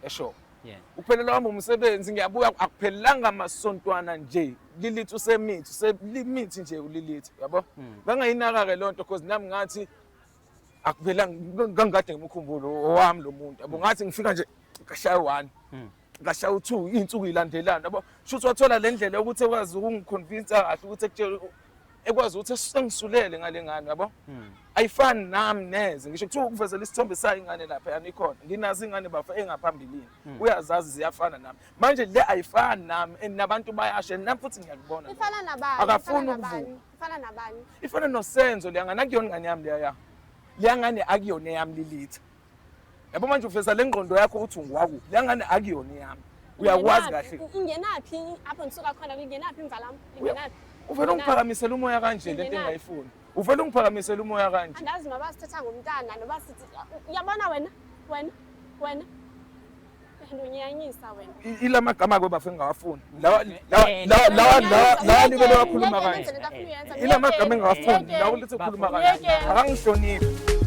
esho Yeah. ukuphelela wami umsebenzi ngiyabuya akuphelelanga amasontwana nje lilithi usemithi limithi nje ulilithi yabo bangayinaka ke lonto because nami ngathi akuphelanga ngangade ngimkhumbulo owami lo muntu yabo ngathi ngifika nje ngashaya 1 ngashaya u2 insuku ilandelana yabo shuthi wathola le ndlela ukuthi ekwazi ukungiconvince kahle ukuthi ekwazi ukuthi sengisulele ngale ngane yabo ayifani nami neze ngisho kuthiwa ukuvezela isithombe sayo ingane lapha yani ikhona nginazi ingane bafa engaphambilini uyazazi ziyafana nami manje le ayifani nami nabantu bayashe nami futhi ngiyakubona ifana nabani akafuni ukuvuka ifana nabani ifana nosenzo leyangane akuyona ingane yami leya leyangane akuyona yami lilithi yabo manje uveza le ngqondo yakho uthi ngwaku leyangane akuyona yami uyakwazi kahle ingenaphi apho ngisuka khona ingenaphi imvalami ingenaphi uvela ungiphakamisela umoya kanje lento engayifuni uvela ungiphakamisela umoya kanje andazi noba sithetha ngomntana noba sithi uyabona wena ndonyanyisa wena ila magama ke bafe ngawafuni lawa libele wakhuluma kanje ila magama engawafuni lawo lithi ukhuluma kanje akangihloniphi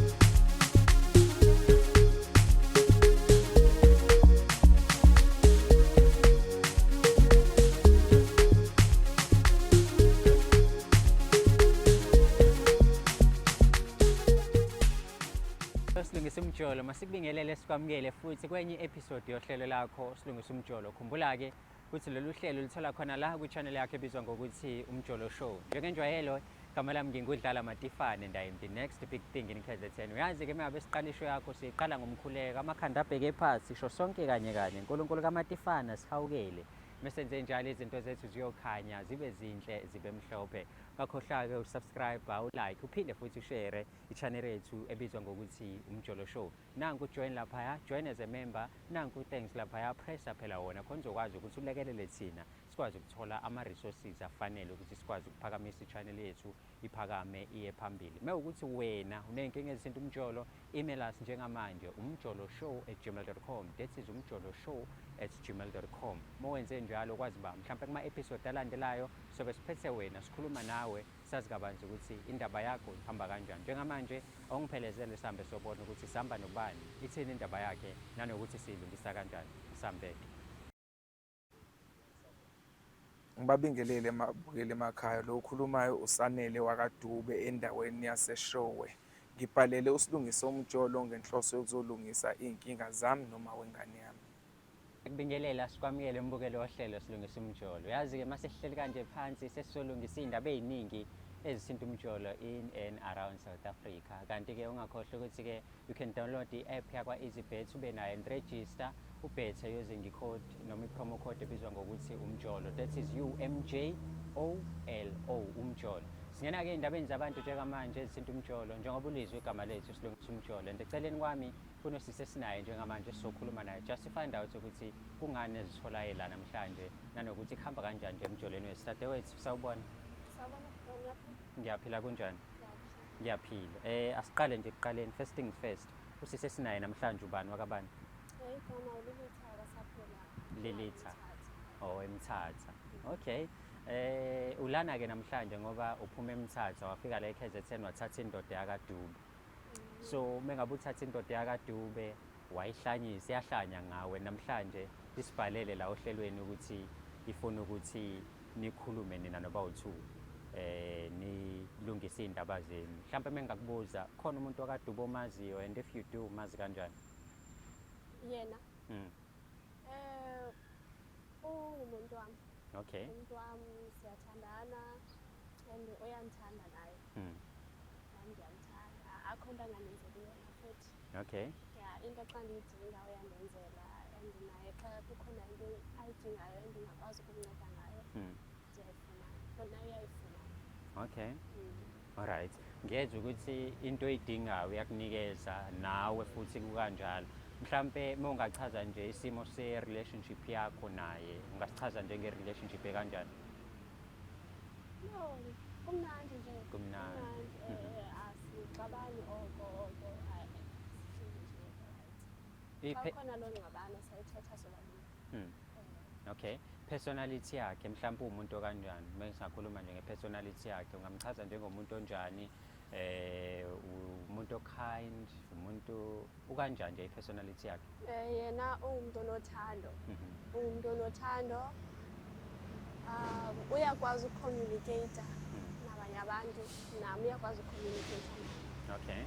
Silungisa umjolo masikubingelele sikwamukele futhi kwenye episode yohlelo lakho silungisa umjolo khumbula ke ukuthi lolu hlelo lithola khona la ku channel yakhe ebizwa ngokuthi umjolo show njengenjwayelo igama lami ngingudlala Matifane and I am the next big thing in KZN uyazi ke mengabe siqalisho yakho siqala ngomkhuleko amakhanda abheke phansi sho sonke kanye uNkulunkulu kaMatifane sihawukele mesenze njalo izinto zethu ziyokhanya zibe zinhle zibe mhlophe ngakhohlwa ke usubscribe ulike uphinde futhi ushare ichannel yethu ebizwa ngokuthi umjolo show nanku join lapha join as a member nanku thanks lapha press phela wona khona uzokwazi ukuthi ulekelele thina sikwazi ukuthola ama resources afanele ukuthi sikwazi ukuphakamisa ichannel yethu iphakame iye phambili mewukuthi wena unenkinga ezinto umjolo email us njengamanje umjoloshow@gmail.com that is umjoloshow@gmail.com mowenze njalo kwazi ba mhlawumbe kuma episode alandelayo sobe siphethe wena sikhuluma nawe sazi kabanzi ukuthi indaba yakho ihamba kanjani njengamanje awungiphelezele sihambe sobona ukuthi sihamba nobani ithini indaba yakhe nanokuthi siyilungisa kanjani sihambeke ngibabingelele emabukele emakhaya lo ukhulumayo usanele wakaDube endaweni yaseShowe ngibhalele usilungisa umjolo ngenhloso yokuzolungisa inkinga zami noma wengane yami Kubingelela sikwamukele umbukelo wohlelo silungisa umjolo yazi ke masihleli kanje phansi sesizolungisa indaba eziningi ezisinto umjolo in and around South Africa kanti ke ungakhohlwa ukuthi ke you can download i-app yakwa EasyBet ube nayo and register ubethe using i-code noma i-promo code ebizwa ngokuthi umjolo that is UMJOLO umjolo singena ke indabeni zabantu njengamanje ezisinto umjolo njengoba ulizwe igama lethu silungisa umjolo and eceleni kwami kunosisi esinaye njengamanje sizokhuluma naye just find out ukuthi kungani ezithola yela namhlanje nanokuthi kuhamba kanjani nje emjolweni wesitade wethu sawubona ngiyaphila kunjani ngiyaphila asiqale nje kuqaleni first things first usisi esinaye namhlanje ubani wakabani Lilitha eMthatha okay ulana ke namhlanje ngoba uphuma eMthatha wafika la eKZN wathatha indoda yakaDube so mengabe uthatha indoda yakaDube wayihlanyisa yahlanya ngawe namhlanje isibhalele la ohlelweni ukuthi ifuna ukuthi nikhulume nina noba u2 nilungise indaba zenu mhlawumbe mengakubuza khona umuntu wakaDube omaziyo and if you do mazi kanjani yena umuntu wami okay umuntu wami siyathandana and uyangithanda naye nami ngiyamthanda akhona nganenzela yena futhi okay into xa ndiyidinga uyandenzela and naye xa kukhona into ayidingayo endingakwazi ukumnceda ngayo ndiyayifumana khona uyayifumana okay alright ngiyezwa ukuthi into oyidingayo uyakunikeza nawe futhi kukanjalo mhlambe mongachaza nje isimo se-relationship yakho naye ungasichaza njenge-relationship ekanjani no kumnandi nje kumnandi asixabani oko khona lo ngxabano sayithetha sobabili okay personality yakhe mhlawumbe umuntu kanjani uma singakhuluma nje nge-personality yakhe ungamchaza njengomuntu onjani umuntu kind, umuntu ukanjani nje i-personality yakhe? Yena ungumuntu onothando. Ungumuntu onothando. Uyakwazi ukucommunicate nabanye abantu, nami uyakwazi ukucommunicate naye. Okay.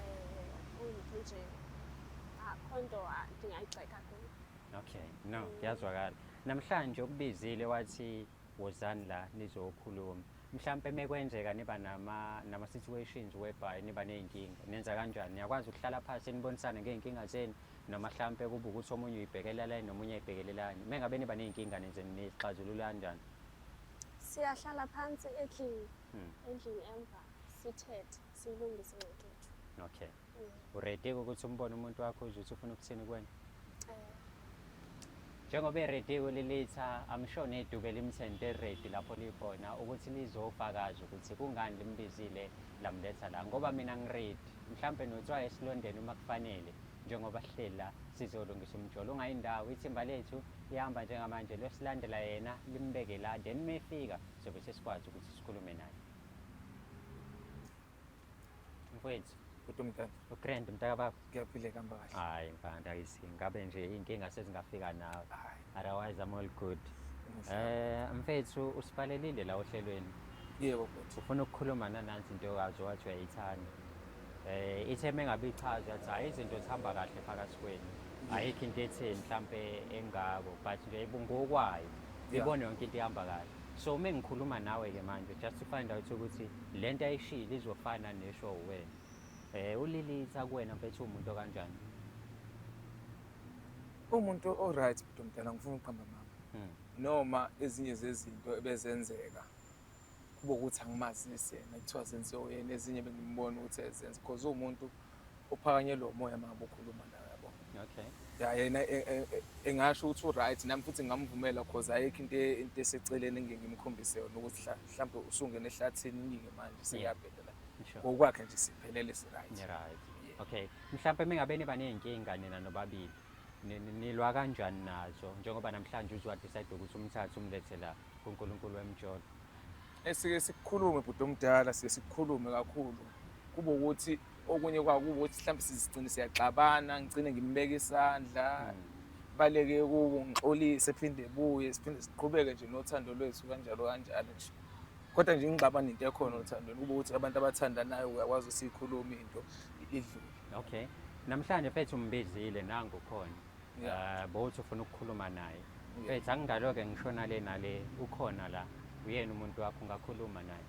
Ungumuntu nje akho nto ndingayigxeka kuyo. Okay, no, kuyazwakala. Namhlanje ukubizile wathi wozani la nizokhuluma. Mhlambe mekwenzeka niba nama situations whereby niba ney'nkinga, nenza kanjani? Niyakwazi ukuhlala phansi nibonisane ngey'nkinga zenu noma mhlambe kube ukuthi omunye uyibhekelela nomunye ayibhekelelani. Mengabe niba ney'nkinga nenze nixazulula kanjani? Siyahlala phansi endlini emva sithethe silungise ngekhethu. Okay. Uready ukuthi umbone umuntu wakho uze uthi ufuna ukuthini kuwena? Njengoba eredi kulilitha, I'm sure neduke limthente ready lapho likhona ukuthi lizofakaza ukuthi kungani limbizile lamletha la ngoba mina ngiredi. Mhlambe notswaye esilondeni uma kufanele njengoba sihlela sizolungisa umjolo. Ungayindawo ithimba lethu ihamba njengamanje lesilandela yena limbeke la then mefika sobe sesikwazi ukuthi sikhulume naye. Mfowethu Umntana ugrand mntaka baba ngiyaphile kamba kahle. hayi mfana ngabe nje inkinga sezingafika nawe. Otherwise I'm all good. Mfethu usipalelile la ohlelweni. Yebo mfethu. Ufuna ukukhuluma nanansi into yazi wathi uyayithanda. Itheme engabe ichaza yathi hayi izinto zihamba kahle phakathi kwenu. Ayikho into etheni mhlambe engako but nje ibungokwayo. Ibone yonke into ihamba kahle. So mengikhuluma nawe ke manje just to find out ukuthi lento ayishilo izofana nesho wena. Ulilitha kuwena mfethu umuntu kanjani? Umuntu alright mntana ngifuna ukuqamba mama. Noma ezinye zezinto ebezenzeka kube ukuthi angimazisi yena kuthiwa senziwe yena ezinye bengimbona ukuthi ezenza because umuntu ophakanye lo moya mama ukhuluma naye yabo. Okay. Ya yena engasho ukuthi right nami futhi ngamvumela because ayikho into eseceleni ngingimkhombise yona ukuthi mhlawumbe usungene ehlathini iningi manje siyabhedela. Ngokwakhe nje siphelele si right. Right. Okay. Mhlambe mengabe niba ney'nkinga nina nobabili. Nilwa kanjani nazo njengoba namhlanje uzwa decide ukuthi umthathe umlethe la kuNkulunkulu wemjolo? Esike sikukhulume bhuti omdala sikukhulume kakhulu. Kube ukuthi okunye kwakuba ukuthi mhlawumbe sizigcine siyaxabana ngicine ngimbeka isandla baleke kuwo ngixolise phinde ebuye siphinde siqhubeke nje nothando lwethu kanjalo nje. Kodwa nje ngixabana into ekhona othandweni kube ukuthi abantu abathandanayo uyakwazi usikhuluma into idlule. Okay. Namhlanje mfethu umbizile nangu khona. Bowuthi ufuna ukukhuluma naye. Mfethu angingaloke ngishona le nale ukhona la. Uyena umuntu wakho ungakhuluma naye.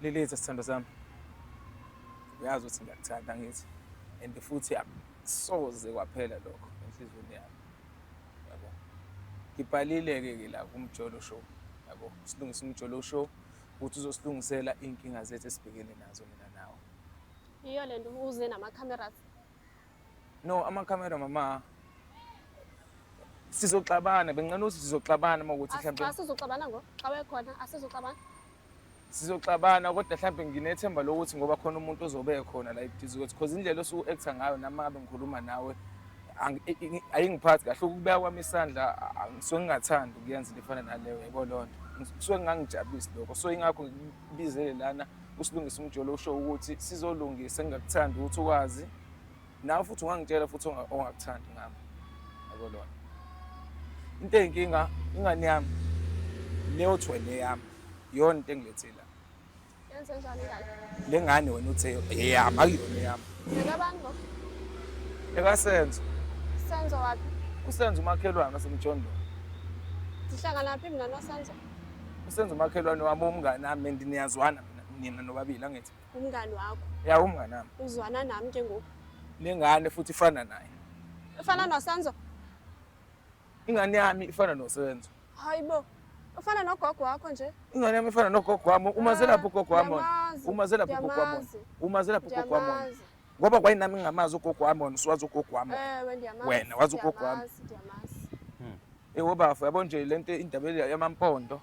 Lilitha sithando sami. Uyazi ukuthi ngiyakuthanda ngithi and futhi soze kwaphela lokho enhlizweni yami. Yabo. Ngibhalile ke la kumjolo show. Yabo. Silungisa umjolo show ukuthi uzosilungisela inkinga zethu esibhekene nazo mina nawe. Iyo lento uze nama cameras. No, ama-camera mama. Sizoxabana, bengicela ukuthi sizoxabana makuthi mhlambe. Asizoxabana xa wekhona, asizoxabana. Sizoxabana kodwa mhlambe nginethemba lokuthi ngoba khona umuntu ozobe ekhona la eduze ukuthi because indlela osu-acta ngayo nami ngabe ngikhuluma nawe ayingiphathi kahle ukubeka kwami isandla ngisuke ngingathandi ukuyenza into efana naleyo yebo lonto. Ngisuke ngangijabulisi lokho. So ingakho ngibizele lana usilungisa umjolo show ukuthi sizolungisa engakuthandi ukuthi ukwazi. Nawe futhi ungangitshela futhi ongakuthandi ngami. Yabo lona. Into eyinkinga ingane yami leyo thwele yami yona into engilethela. Yenze njani ngane? Le ngane wena uthe eyami akuyona yami. Ngelabantu. Ekasenzo. Senzo wapi? Usenzo umakhelwane wasemjondolo. Sihlangana phi mina noSenzo? Usenzo umakhelwane wami umngane nami niyazwana mina nobabili angithi. Umngane wakho. Ya umngane nami. Uzwana nami njengoku. Le ngane futhi ifana naye. Ufana noSenzo? Ingane yami ifana noSenzo. Hayibo. Ufana nogogo wakho nje? Ingane yami ifana nogogo wami. Umaze lapho ugogo wami. Umaze lapho ugogo wami. Umaze lapho ugogo wami. Ngoba kwayinami ngamazi ugogo wami wona usiwazi ugogo wami. Ndiyamazi. Wena wazi ugogo wami. Ndiyamazi. Wobafu yabo nje lento indaba yamampondo.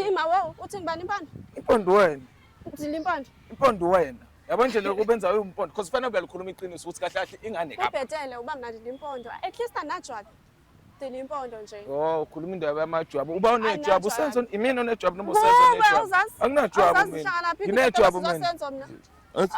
Ima wo uthi ngibani impondo? Impondo wena. Uthini impondo? Impondo wena. Yabo nje lokho benza uyimpondo because kufanele uyalikhuluma iqiniso ukuthi kahle kahle ingane kapha. Ubhetele uba mnandi impondo. At least anajwabi. Udila impondo nje. Oh, ukhuluma indaba yamajwabu. Uba unejwabu Anginajwabu. usenzo imini onejwabu noma Buba, usenzo onejwabu. awuzazi? Anginajwabu Awuzazi mina. hlala lapha, Nginejwabu izinto mina. zosenzo mina. Athi,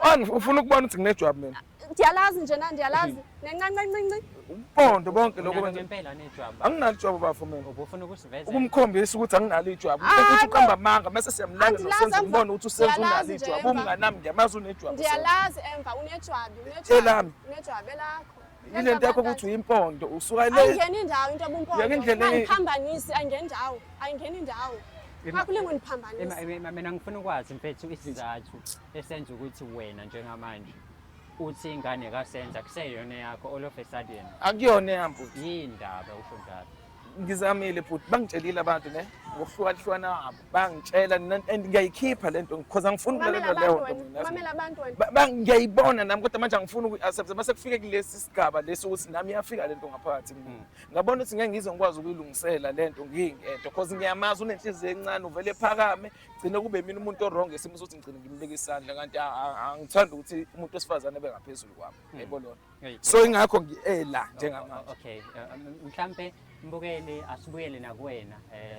Ah, ufuna ukubona ukuthi nginejwabu mina. ndiyalazi nje na ndiyalazi. Nencancancinci. Umpondo bonke lokho Unalo kwenza. ngempela nejwabu. Anginalo ijwabu bafo mina. Ubufuna ukusivezela. Ukumkhombisa ukuthi anginalo ijwabu. Ah, Ukuthi no. uqamba amanga bese siyamlanga Angilazi nosenzo emva. ngibone ukuthi usenzo unalo Ngiyalazi nje ijwabu. emva. Umnganami ngiyamazi unejwabu. Ndiyalazi emva unejwabi. Elami. Unejwabi lakho. Ile nto yakho ukuthi uyimpondo usuka le Ayingeni indawo into Uyake obumpondo. indlela enye- Angiphambanisi ayingeni indawo. Ayingeni indawo. Akulinge undiphambanise. Mina ngifuna ukwazi mfethu isizathu esenza ukuthi wena njengamanje uthi ingane kaSenza kuseyona yakho all of a sudden akuyona eyambo. yindaba usho njalo. Ngizamile futhi bangitshelile abantu ne ngokuhlukahlukana kwabo bangitshela and ngiyayikhipha lento because angifuni Mamela ukulelela leyo abantu nto wena. mina. Mamela abantu wena. Ngiyayibona nami kodwa manje angifuni ukuyi-accepta mase kufike kulesi sigaba lesi ukuthi nami iyafika lento ngaphakathi kimi. Ngabona ukuthi ngeke ngize ngikwazi ukuyilungisela lento ngiyingento because ngiyamazi unenhliziyo encane uvele phakame gcine kube mina umuntu orong esimo sokuthi ngicine ngimleka isandla kanti angithandi ukuthi umuntu wesifazane abe ngaphezulu kwami yebo lona. So ingakho ngiela njengamanje. Okay, mhlambe mbukeli asibuyele nakuwena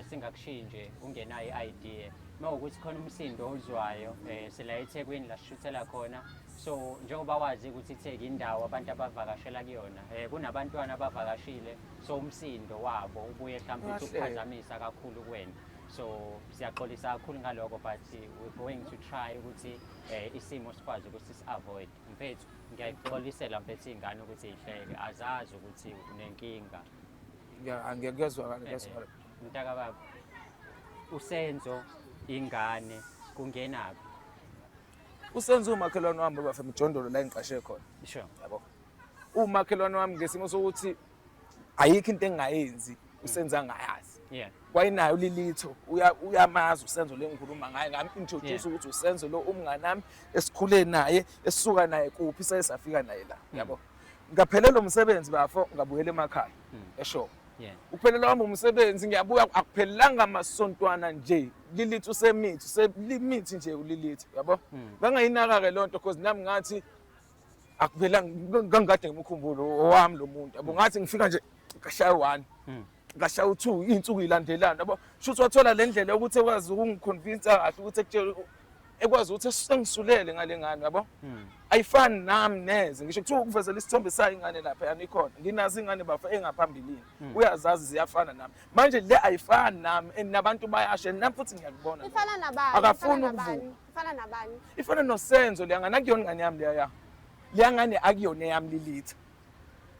singakushinje ungenayo i-idea mawukuthi khona umsindo ozwayo sila eThekwini la sishuthela khona so njengoba wazi ukuthi iThekwini indawo abantu abavakashela kuyona kunabantwana abavakashile so umsindo wabo ubuye mhlawumbe ukuphazamisa kakhulu kuwena so siyaxolisa kakhulu ngaloko but we're going to try ukuthi isimo sikwazi ukuthi si-avoid mfethu ngiyayixolisela mfethu ingane ukuthi ihleke azazi ukuthi unenkinga. Ngiyezwa Mntaka baba usenzo ingane kungenaphi usenze umakhelwane wami bafana Mjondolo la engiqashe khona sure yabo umakhelwane wami ngesimo sokuthi ayikho into engayenzi usenza ngayazi yeah kwayinayo lilitho uyamazi usenzo lengikhuluma ngaye ngami introduce ukuthi usenzo lo umngane nami esikhule naye esisuka naye kuphi sayesafika naye la yabo ngaphelelo umsebenzi bafo ngabuyela emakhaya esho yeah ukuphelela wami umsebenzi ngiyabuya akuphelelanga amasontwana nje lilithi usemithi selimithi nje ulilithi yabo bangayinaka ke lonto because nami ngathi akuphelanga ngangade ngimkhumbulo owami lo muntu yabo ngathi ngifika nje ngashaya 1 ngashaya 2 insuku ilandelana yabo shuthi wathola le ndlela ukuthi ekwazi ukungiconvince kahle ukuthi ekutshela ekwazi ukuthi sengisulele ngale ngane yabo ayifani nami neze ngisho kuthiwa ukuvezela isithombe sayo ingane lapha yana ikhona nginazi ingane bafa engaphambilini uyazazi ziyafana nami manje le ayifani nami nabantu bayashe nami futhi ngiyakubona Ifana nabani? Akafuni Ifana nabani? ukuvuka. Ifana nabani? ifana nosenzo leyangane akuyona ingane yami leyangane akuyona yami lilithi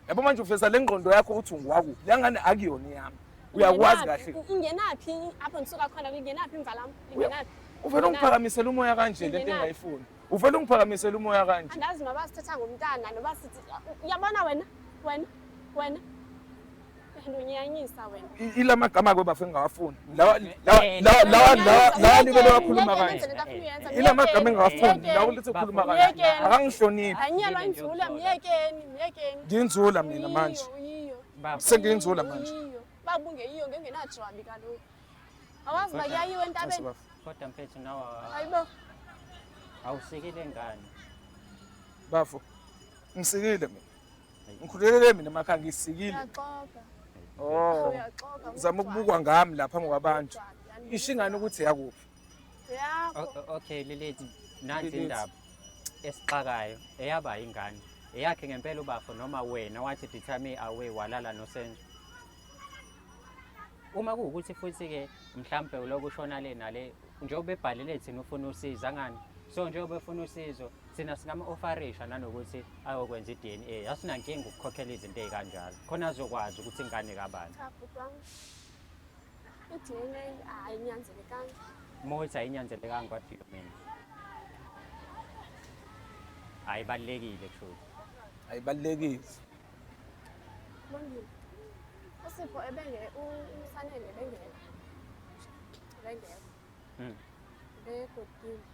yabo manje uveza le ngqondo yakho uthi ungwaku leyangane akuyona yami uyakwazi kahle Ingenaphi apho ngisuka khona kungenaphi imvalami? Ingenaphi? uvela ungiphakamisela umoya kanje lento engayifuni uvela ungiphakamisela umoya kanje Andazi noba sithetha ngomntana noba sithi uyabona wena Ndunyanyisa wena. ila magama ke bafe ngawafuni lawa libele wakhuluma kanje ila magama engawafuni lawa ulithi ukhuluma kanje akangihloniphi Anyelwa inzula myekeni. nginzula mina manje senginzula manje Babunge iyo ngengenajwabi kaloku. Awazi bakuyayiwe entabeni. kodwa mfethu nawa Hayibo. awusikile ngane bafo ngisikile mina ngikhulelele mina emakhaya ngisikile Uyaxoka. oh Uyaxoka. uzama ukubukwa ngami lapha ngwabantu ishingane ukuthi yakuphi Yakho. okay lelethi nansi indaba esixakayo eyaba ingane eyakhe ngempela ubafo noma wena wathi determine away walala nosenzo uma kuwukuthi futhi ke mhlambe ulokushona le nale njengoba ebhalele thina ufuna usiza ngani so njengoba ufuna usizo thina singama offerisha nanokuthi ayokwenza iDNA asinankinga ukukhokhela izinto ezikanjalo khona azokwazi ukuthi ingane kabani Cha butwang. iDNA ayinyanzelekanga. mothi ayinyanzelekanga kwadilo mina ayibalekile truth ayibalekile Manje uSipho usanele bengekho. Begodini.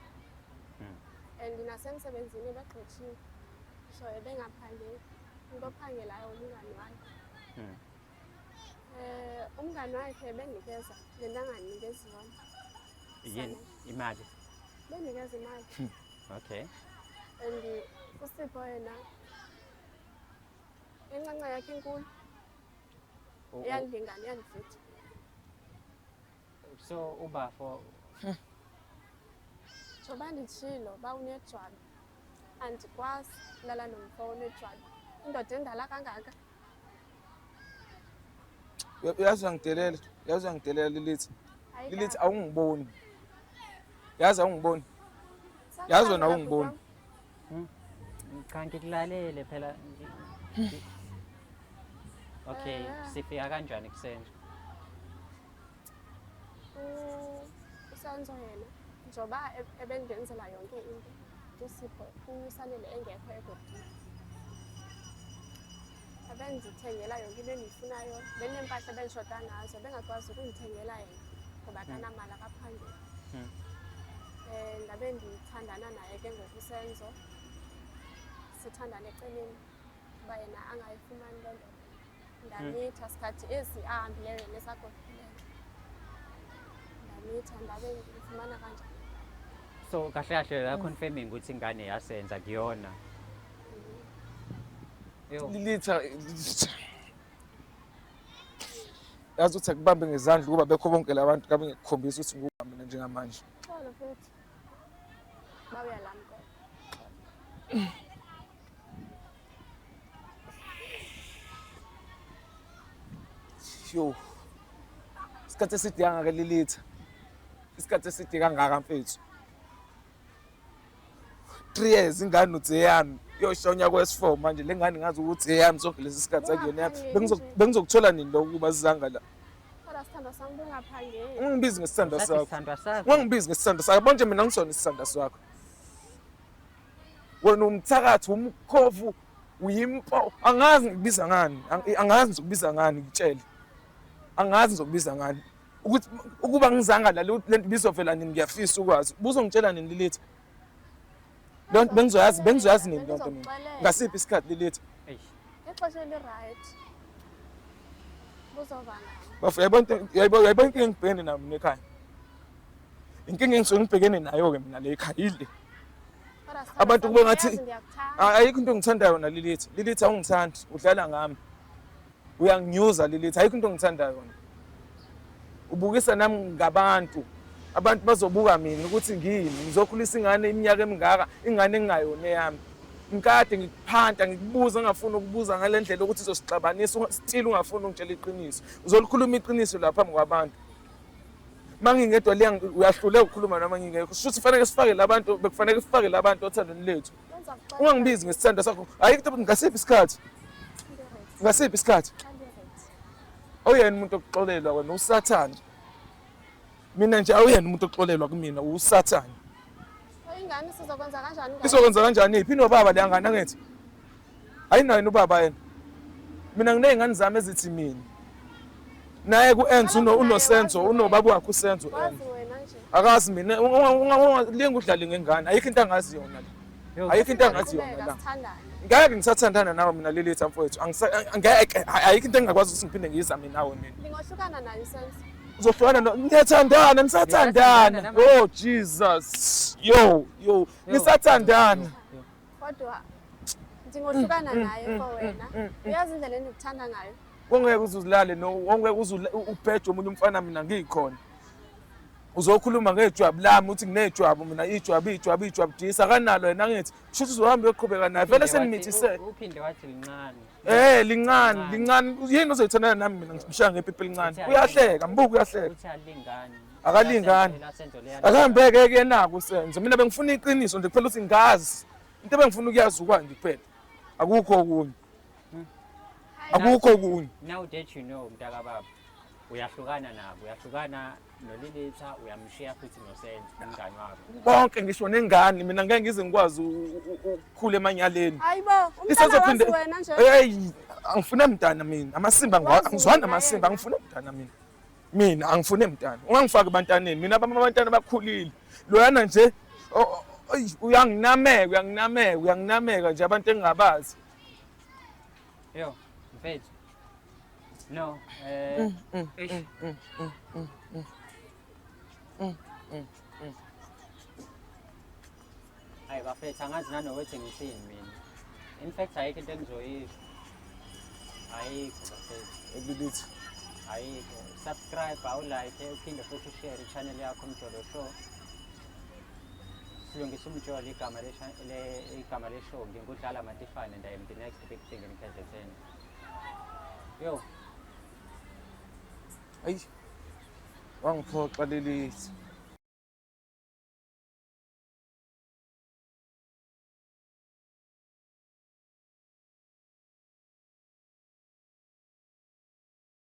And nasemsebenzini begxothiwe. So ebengaphangeli. Ngophangelayo umngani wakhe. Umngani wakhe benginikeza lenanganikeza yona. yini imali Benikeza imali. okay And uSipho yena encanca yakhe enkulu iyandilingana iyandifithi. So uba for Njengoba nditshilo uba unejwabi andikwazi ulala nomfo onejwabi. Indoda endala kangaka Yazi uyangidelela Lilithi. Lilithi awungiboni. Yazi awungiboni. Yazi wena awungiboni. cha ngikulalele phela okay sifika kanjani kusenzo uSenzo yena njengoba ebengenzela yonke into uSipho uSanele engekho egodini. Abenzithengela yonke into endiyifunayo, benempahla bendishoda nazo, bengakwazi ukundithengela yena ngoba akanamali akaphangeli. Ndabe ndithandana naye ke ngoku uSenzo, sithandana eceleni uba yena angayifumani loo nto. Ndamitha sikhathi esi ahambileyo yena esagoduleyo, ndamitha ndabe ndifumana kanjani. so kahle kahle la confirming ukuthi ingane yasenza kuyona yo Lilithi yazi ukuthi akubambe ngezandla ukuba bekho bonke labantu kabe ngikukhombisa ukuthi nguba mina njengamanje. Xolo futhi uba uyalamkela. Yo. Isikhathi eside kangaka Lilithi. Isikhathi eside kangaka mfethu. 3 years ingane uthe yami. Yosho unyaka wesi4 manje le ngane ngazi ukuthi eyami sonke lesi sikhathi akuyona yami. Bengizokuthola nini lokho kuba sizanga la. Kodwa sithando sami bungaphangeli. Ungibizi ngesithando sakho. isandwa sakho Ungibizi ngesithando sakho. Bonje mina ngisona isithando sakho. Wena umthakathi, umkhovu, uyimpo. Angazi ngikubiza ngani. Angazi ngizokubiza ngani ngitshele. Angazi ngizokubiza ngani. Ukuthi ukuba ngizanga la lento bizovela nini ngiyafisa ukwazi. Buzongitshela nini Lilithi? Don't bengizoyazi nini lonto mina. Ngasiphi isikhathi Lilithi? eish Ixesha eli-right buzova ngami. Bafu yayibona inkinga engibhekene nayo mina ekhaya. Inkinga engisuke ngibhekene nayo ke mina le ekhaya ile. Kodwa sithando Abantu sami kube ngathi uyazi ndiyakuthanda. ayikho into engithandayo yona Lilithi. Lilithi awungithandi, udlala ngami. Uyanginyuza Lilithi, ayikho into engithandayo yona. Ubukisa nami ngabantu. Abantu bazobuka mina ukuthi ngiyini, ngizokhulisa ingane iminyaka emingaka, ingane engayona eyami. Ngikade ngikuphanta ngikubuza ngafuni ukubuza ngale ndlela ukuthi izosixabanisa, still ungafuni ungitshela iqiniso. Uzolikhuluma iqiniso lapha phambi kwabantu. Mangingedwa le uyahluleka ukukhuluma noma ngingekho. Shuthi kufanele sifake labantu, bekufanele sifake labantu othandweni lethu. Benza kuxoxa Ungangibizi ngesithando sakho. Ayikho into ngasiphi isikhathi? ndi-right. Ngasiphi isikhathi? Xa ndi-right. Awuyena umuntu okuxolelwa wena uSathane. Mina nje awuyena umuntu okuxolelwa kumina uSathane. Ingane sizokwenza kanjani ngani? Izokwenza kanjani iphi nobaba le ngane angithi? Ayinayo ubaba yena. Mina nginezingane zami ezithi mina. Naye ku-Enzo unoSenzo, unobaba wakhe uSenzo. Wazi wena nje. Akazi mina linga udlale ngengane. Ayikho into angazi yona le. yo Ayikho into angazi yona Qhubeka, la. sithandane. Ngeke ngisathandana nawe mina Lilithi mfowethu. Angeke ayikho into engakwazi ukuthi ngiphinde ngiyizame nawe mina. Ndingohlukana nayo uSenzo. Uzohlukana niyathandana nisathandana. Oh Jesus. Yo nisathandana. Kodwa ndingohlukana naye for wena. Uyazi indlela endikuthanda ngayo. Ongeke uzulale ongeke ubheje omunye umfana mina ngikhona. Uzokhuluma ngejwabu lami uthi nginejwabu mina ijwabu disa kanalo yena ngithi shuthi uzohamba uyoqhubeka naye vele senimithise. uphinde wathi lincane Lincane yini uzoyithandana nami mina ngishaya ngepipi lincane uyahleka mbuka uyahleka uthi alingani akalingani akahambeke kenako uSenzo mina bengifuna iqiniso nje kuphela ukuthi ngazi into ebengifuna ukuyazi ukwanje kuphela akukho okunye akukho okunye. now that you know mntaka baba uyahlukana nabo uyahlukana noLilitha uyamshiya futhi noSenzo umngani wabo Bonke ngisho nengane mina ngeke ngize ngikwazi ukukhula emanyaleni. Hayibo, Lisazophinde umntana wena nje. hey angifuna mntana mina amasimba angizwana amasimba angifuna mntana mina angifune mntana ungangifaki abantaneni mina abantwana bakhulile loyana nje uyanginameka nje abantu engingabazi. yo mfethu no eish hayi bafethu angazi nanokuthi ngithini mina in fact ayikho into engizoyisho ayikho bafethu, Lilithi. ayikho. Subscribe, awulike, uphinde futhi ushare i-channel yakho Umjolo Show. Silungisa umjolo igama le-show ngingudlala Matifane and I am the next big thing in KZN. Yo. Ayi. Wangiphoqa Lilithi.